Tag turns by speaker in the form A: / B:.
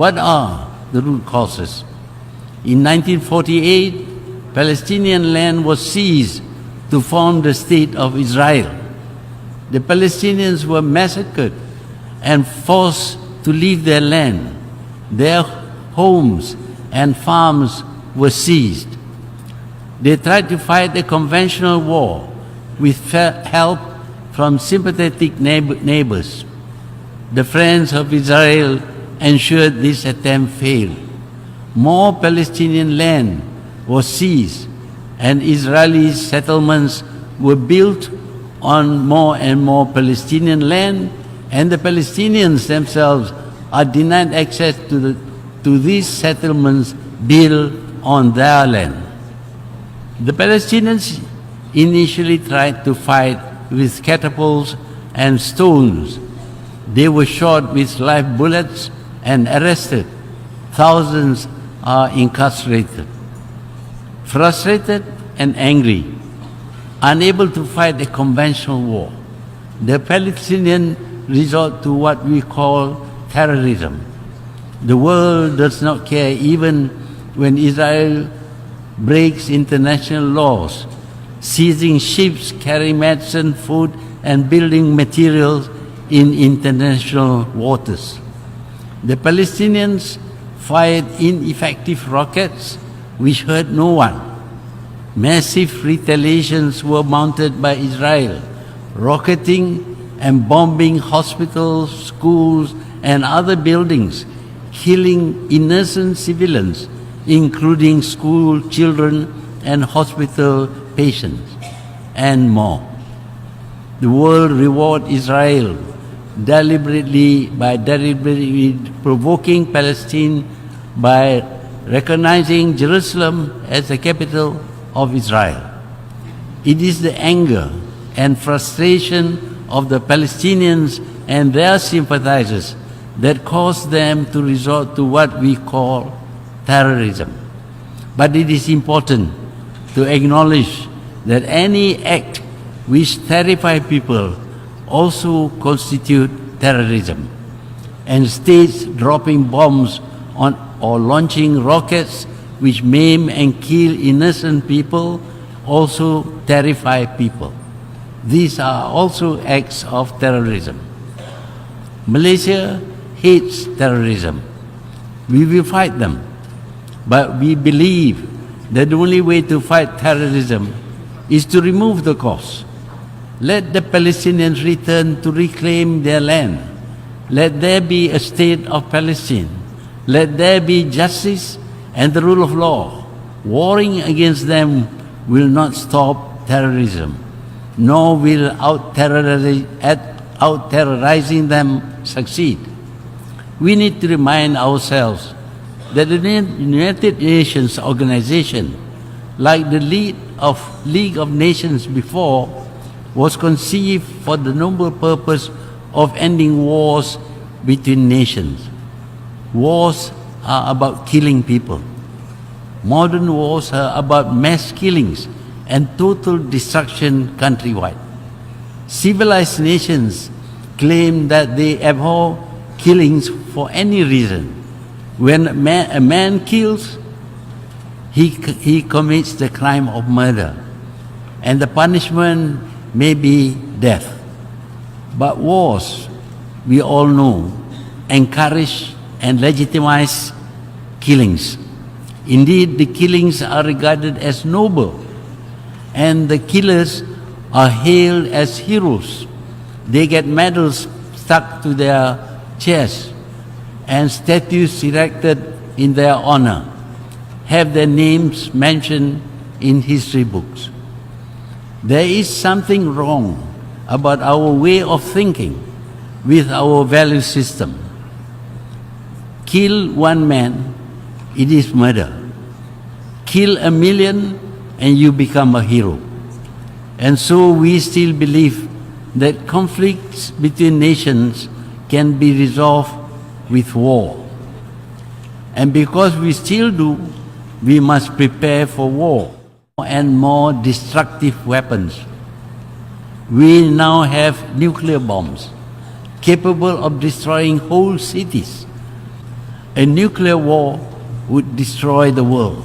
A: What are the root causes? In 1948, Palestinian land was seized to form the state of Israel. The Palestinians were massacred and forced to leave their land. Their homes and farms were seized. They tried to fight a conventional war with help from sympathetic neighbors. The friends of Israel ensured this attempt failed. More Palestinian land was seized, and Israeli settlements were built on more and more Palestinian land, and the Palestinians themselves are denied access to these settlements built on their land. The Palestinians initially tried to fight with catapults and stones. They were shot with live bullets and arrested. Thousands are incarcerated. Frustrated and angry, unable to fight a conventional war, the Palestinians resort to what we call terrorism. The world does not care even when Israel breaks international laws, seizing ships carrying medicine, food, and building materials in international waters. The Palestinians fired ineffective rockets which hurt no one. Massive retaliations were mounted by Israel, rocketing and bombing hospitals, schools, and other buildings, killing innocent civilians, including school children and hospital patients, and more. The world reward Israel by deliberately provoking Palestine by recognizing Jerusalem as the capital of Israel. It is the anger and frustration of the Palestinians and their sympathizers that caused them to resort to what we call terrorism. But it is important to acknowledge that any act which terrifies people also constitute terrorism, and states dropping bombs on or launching rockets which maim and kill innocent people also terrify people. These are also acts of terrorism. Malaysia hates terrorism. We will fight them, but we believe that the only way to fight terrorism is to remove the cause. Let the Palestinians return to reclaim their land. Let there be a state of Palestine. Let there be justice and the rule of law. Warring against them will not stop terrorism, nor will out-terrorizing them succeed. We need to remind ourselves that the United Nations organization, like the League of Nations before, was conceived for the noble purpose of ending wars between nations. Wars are about killing people. Modern wars are about mass killings and total destruction countrywide. Civilized nations claim that they abhor killings for any reason. When a man kills, he commits the crime of murder, and the punishment may be death. But wars, we all know, encourage and legitimize killings. Indeed, the killings are regarded as noble, and the killers are hailed as heroes. They get medals stuck to their chests and statues erected in their honor, have their names mentioned in history books. There is something wrong about our way of thinking with our value system. Kill one man, it is murder. Kill a million and you become a hero. And so we still believe that conflicts between nations can be resolved with war. And because we still do, we must prepare for war and more destructive weapons. We now have nuclear bombs capable of destroying whole cities. a nuclear war would destroy the world.